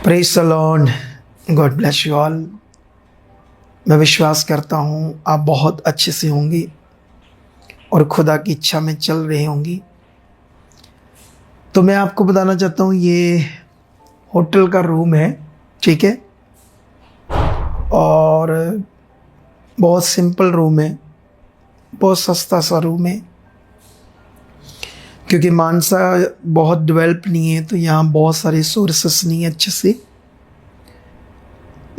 Praise the Lord, God bless you all. मैं विश्वास करता हूँ आप बहुत अच्छे से होंगे और खुदा की इच्छा में चल रहे होंगी। तो मैं आपको बताना चाहता हूँ ये होटल का रूम है, ठीक है, और बहुत सिंपल रूम है, बहुत सस्ता सा रूम है, क्योंकि मानसा बहुत डेवलप नहीं है तो यहाँ बहुत सारे सोर्सेस नहीं है अच्छे से।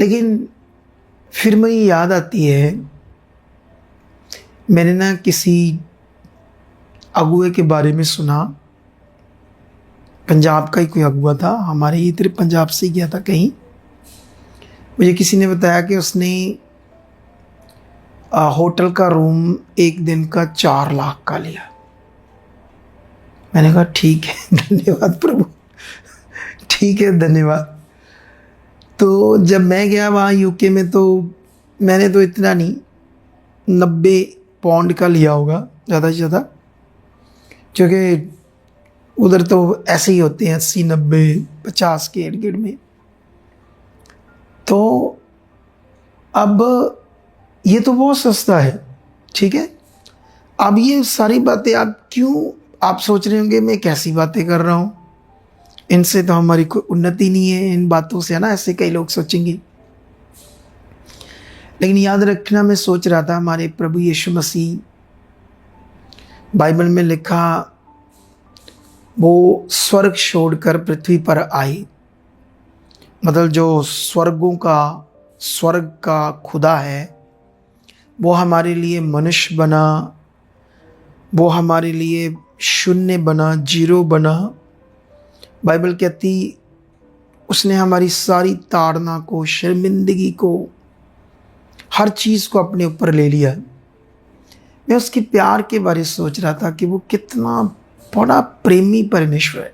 लेकिन फिर मुझे याद आती है, मैंने ना किसी अगुए के बारे में सुना। पंजाब का ही कोई अगुआ था, हमारे ही इधर पंजाब से गया था कहीं। मुझे किसी ने बताया कि उसने होटल का रूम एक दिन का 4 लाख का लिया। मैंने कहा ठीक है, धन्यवाद प्रभु, ठीक है, धन्यवाद। तो जब मैं गया वहाँ यूके में तो मैंने तो इतना नहीं, 90 पाउंड का लिया होगा ज़्यादा से ज़्यादा, क्योंकि उधर तो ऐसे ही होते हैं 80, 90, 50 के इर्द गिर्द में। तो अब ये तो बहुत सस्ता है, ठीक है। अब ये सारी बातें आप सोच रहे होंगे मैं कैसी बातें कर रहा हूँ, इनसे तो हमारी कोई उन्नति नहीं है, इन बातों से, है ना, ऐसे कई लोग सोचेंगे। लेकिन याद रखना, मैं सोच रहा था हमारे प्रभु यीशु मसीह, बाइबल में लिखा, वो स्वर्ग छोड़कर पृथ्वी पर आए। मतलब जो स्वर्ग का खुदा है वो हमारे लिए मनुष्य बना, वो हमारे लिए शून्य बना, जीरो बना। बाइबल कहती उसने हमारी सारी ताड़ना को, शर्मिंदगी को, हर चीज़ को अपने ऊपर ले लिया। मैं उसके प्यार के बारे में सोच रहा था कि वो कितना बड़ा प्रेमी परमेश्वर है,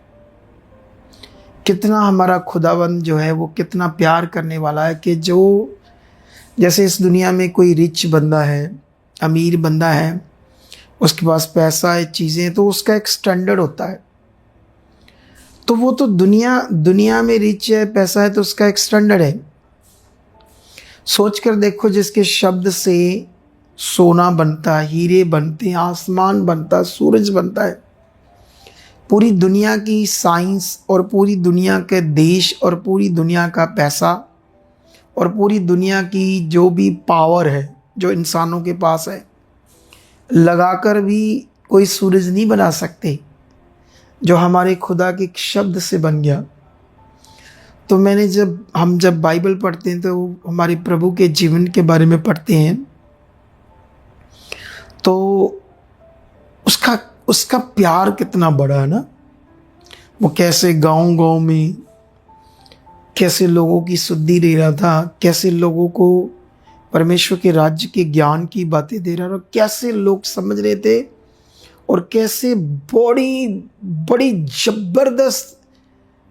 कितना हमारा खुदावंद जो है वो कितना प्यार करने वाला है। कि जो जैसे इस दुनिया में कोई रिच बंदा है, अमीर बंदा है, उसके पास पैसा है, चीज़ें, तो उसका एक स्टैंडर्ड होता है। तो वो तो दुनिया में रिच है, पैसा है, तो उसका एक स्टैंडर्ड है। सोच कर देखो, जिसके शब्द से सोना बनता है, हीरे बनते हैं, आसमान बनता है, सूरज बनता है, पूरी दुनिया की साइंस और पूरी दुनिया के देश और पूरी दुनिया का पैसा और पूरी दुनिया की जो भी पावर है जो इंसानों के पास है, लगाकर भी कोई सूरज नहीं बना सकते जो हमारे खुदा के शब्द से बन गया। तो हम जब बाइबल पढ़ते हैं तो हमारे प्रभु के जीवन के बारे में पढ़ते हैं, तो उसका प्यार कितना बड़ा है ना। वो कैसे गांव में कैसे लोगों की शुद्धि दे रहा था, कैसे लोगों को परमेश्वर के राज्य के ज्ञान की बातें दे रहा था, कैसे लोग समझ रहे थे और कैसे बड़ी बड़ी जबरदस्त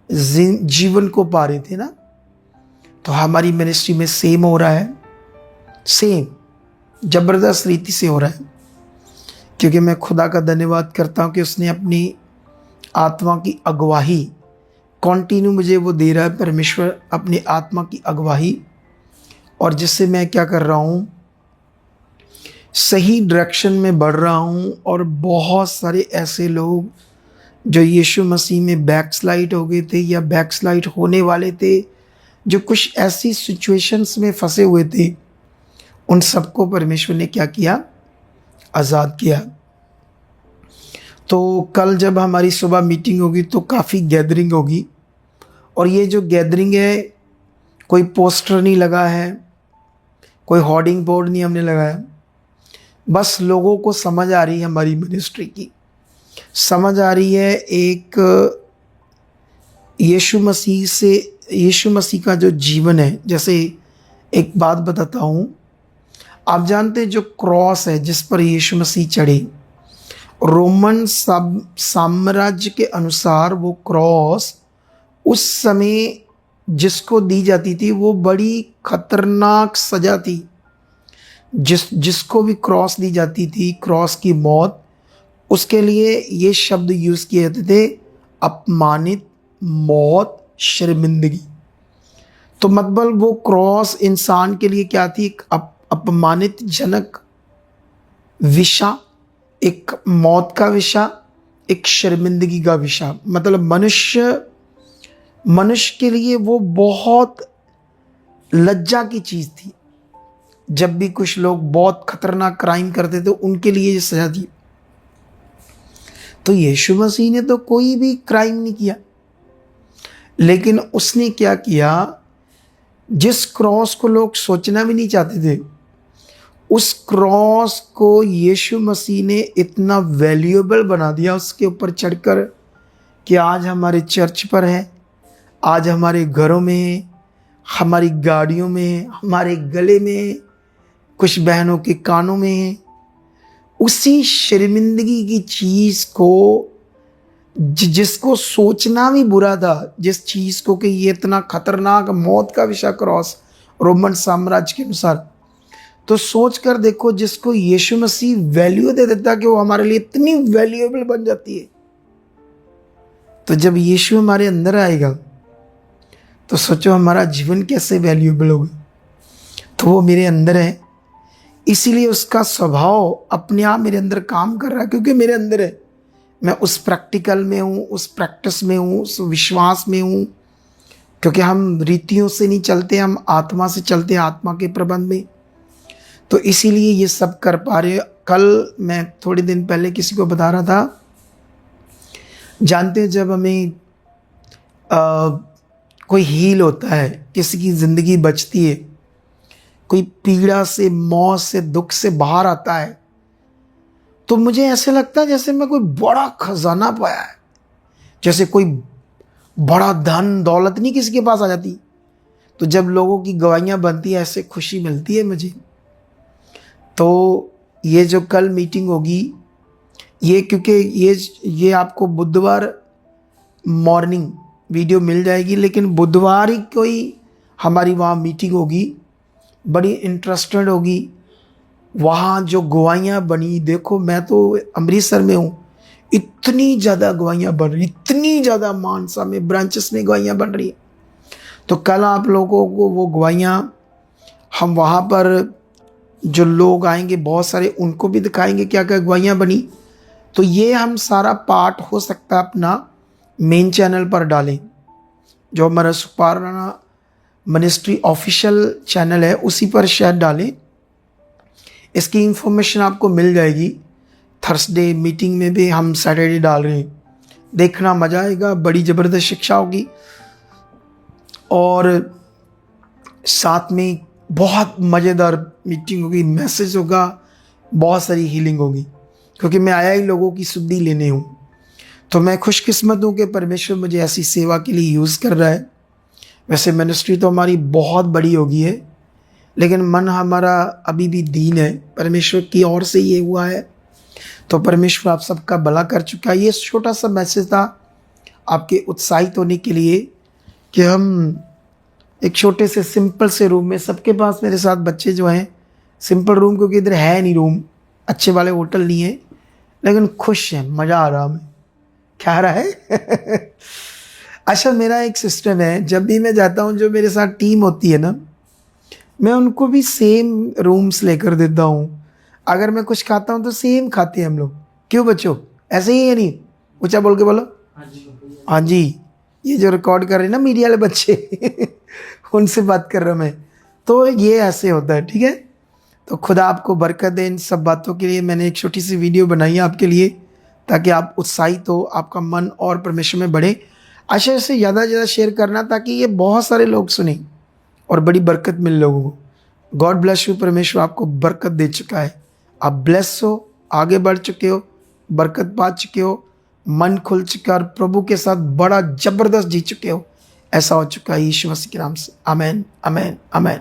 जीवन को पा रहे थे ना। तो हमारी मिनिस्ट्री में सेम हो रहा है, सेम जबरदस्त रीति से हो रहा है। क्योंकि मैं खुदा का धन्यवाद करता हूँ कि उसने अपनी आत्मा की अगुवाई कॉन्टिन्यू मुझे वो दे रहा है, परमेश्वर अपनी आत्मा की अगुवाई, और जिससे मैं क्या कर रहा हूँ, सही डायरेक्शन में बढ़ रहा हूँ। और बहुत सारे ऐसे लोग जो यीशु मसीह में बैकस्लाइड हो गए थे या बैकस्लाइड होने वाले थे, जो कुछ ऐसी सिचुएशंस में फंसे हुए थे, उन सबको परमेश्वर ने क्या किया, आज़ाद किया। तो कल जब हमारी सुबह मीटिंग होगी तो काफ़ी गैदरिंग होगी, और ये जो गैदरिंग है, कोई पोस्टर नहीं लगा है, कोई होर्डिंग बोर्ड नहीं हमने लगाया, बस लोगों को समझ आ रही है, हमारी मिनिस्ट्री की समझ आ रही है। एक यीशु मसीह का जो जीवन है, जैसे एक बात बताता हूँ, आप जानते हैं जो क्रॉस है जिस पर यीशु मसीह चढ़े, रोमन साम्राज्य के अनुसार वो क्रॉस उस समय जिसको दी जाती थी वो बड़ी खतरनाक सजा थी। जिसको भी क्रॉस दी जाती थी, क्रॉस की मौत, उसके लिए ये शब्द यूज़ किए जाते थे, अपमानित, मौत, शर्मिंदगी। तो मतलब वो क्रॉस इंसान के लिए क्या थी? एक अपमानित जनक विषय, एक मौत का विषय, एक शर्मिंदगी का विषय। मतलब मनुष्य के लिए वो बहुत लज्जा की चीज़ थी। जब भी कुछ लोग बहुत खतरनाक क्राइम करते थे उनके लिए ये सजा थी। तो यीशु मसीह ने तो कोई भी क्राइम नहीं किया, लेकिन उसने क्या किया? जिस क्रॉस को लोग सोचना भी नहीं चाहते थे, उस क्रॉस को यीशु मसीह ने इतना वैल्यूएबल बना दिया उसके ऊपर चढ़कर कि आज हमारे चर्च पर है, आज हमारे घरों में है, हमारी गाड़ियों में, हमारे गले में, कुछ बहनों के कानों में है। उसी शर्मिंदगी की चीज़ को जिसको सोचना भी बुरा था, जिस चीज़ को कि ये इतना खतरनाक मौत का विषय क्रॉस रोमन साम्राज्य के अनुसार, तो सोच कर देखो जिसको यीशु मसीह वैल्यू दे देता कि वो हमारे लिए इतनी वैल्यूएबल बन जाती है। तो जब यीशु हमारे अंदर आएगा तो सोचो हमारा जीवन कैसे वैल्यूएबल होगा। तो वो मेरे अंदर है, इसीलिए उसका स्वभाव अपने आप मेरे अंदर काम कर रहा है, क्योंकि मेरे अंदर है। मैं उस प्रैक्टिकल में हूँ, उस प्रैक्टिस में हूँ, उस विश्वास में हूँ, क्योंकि हम रीतियों से नहीं चलते, हम आत्मा से चलते हैं, आत्मा के प्रबंध में। तो इसीलिए ये सब कर पा रहे। कल मैं थोड़े दिन पहले किसी को बता रहा था, जानते हैं जब हमें कोई हील होता है, किसी की ज़िंदगी बचती है, कोई पीड़ा से, मौत से, दुख से बाहर आता है, तो मुझे ऐसे लगता है जैसे मैं कोई बड़ा खजाना पाया है, जैसे कोई बड़ा धन दौलत नहीं किसी के पास आ जाती। तो जब लोगों की गवाहियाँ बनती है ऐसे खुशी मिलती है मुझे। तो ये जो कल मीटिंग होगी, ये क्योंकि ये आपको बुधवार मॉर्निंग वीडियो मिल जाएगी, लेकिन बुधवार ही कोई हमारी वहाँ मीटिंग होगी, बड़ी इंटरेस्टेड होगी। वहाँ जो गवाहियाँ बनी, देखो मैं तो अमृतसर में हूँ, इतनी ज़्यादा गवाहियाँ बन रही, इतनी ज़्यादा मानसा में ब्रांचेस में गवाहियाँ बन रही। तो कल आप लोगों को वो गवाहियाँ हम वहाँ पर जो लोग आएंगे बहुत सारे, उनको भी दिखाएंगे क्या क्या गवाहियाँ बनी। तो ये हम सारा पार्ट हो सकता है अपना मेन चैनल पर डालें, जो हमारा सुपाराना मिनिस्ट्री ऑफिशियल चैनल है उसी पर शायद डालें। इसकी इंफॉर्मेशन आपको मिल जाएगी। थर्सडे मीटिंग में भी हम सैटरडे डाल रहे हैं, देखना मज़ा आएगा, बड़ी ज़बरदस्त शिक्षा होगी और साथ में बहुत मज़ेदार मीटिंग होगी, मैसेज होगा, बहुत सारी हीलिंग होगी, क्योंकि मैं आया ही लोगों की शुद्धि लेने हूँ। तो मैं खुशकिस्मत हूँ कि परमेश्वर मुझे ऐसी सेवा के लिए यूज़ कर रहा है। वैसे मिनिस्ट्री तो हमारी बहुत बड़ी होगी है, लेकिन मन हमारा अभी भी दीन है, परमेश्वर की ओर से ये हुआ है। तो परमेश्वर आप सबका भला कर चुका है। ये छोटा सा मैसेज था आपके उत्साहित होने के लिए कि हम एक छोटे से सिंपल से रूम में, सबके पास मेरे साथ बच्चे जो हैं, सिंपल रूम, क्योंकि इधर है नहीं रूम, अच्छे वाले होटल नहीं है, लेकिन खुश हैं, मज़ा आ रहा हमें। क्या आ रहा है? अच्छा, मेरा एक सिस्टम है, जब भी मैं जाता हूँ, जो मेरे साथ टीम होती है ना, मैं उनको भी सेम रूम्स लेकर देता हूँ। अगर मैं कुछ खाता हूँ तो सेम खाते हैं हम लोग। क्यों बच्चों, ऐसे ही है? नहीं ऊँचा बोल के बोलो। हाँ जी, ये जो रिकॉर्ड कर रहे हैं ना मीडिया वाले बच्चे उनसे बात कर रहा हूँ मैं। तो ये ऐसे होता है, ठीक है। तो खुदा आपको बरकत दे। इन सब बातों के लिए मैंने एक छोटी सी वीडियो बनाई है आपके लिए, ताकि आप उत्साहित हो, आपका मन और परमेश्वर में बढ़े। आशा से ज़्यादा से ज़्यादा शेयर करना, ताकि ये बहुत सारे लोग सुने और बड़ी बरकत मिले लोगों को। God bless you. परमेश्वर आपको बरकत दे चुका है, आप ब्लेस हो, आगे बढ़ चुके हो, बरकत पा चुके हो, मन खुल चुका और प्रभु के साथ बड़ा ज़बरदस्त जी चुके हो। ऐसा हो चुका है यीशु मसीह के नाम से। आमीन, आमीन, आमीन।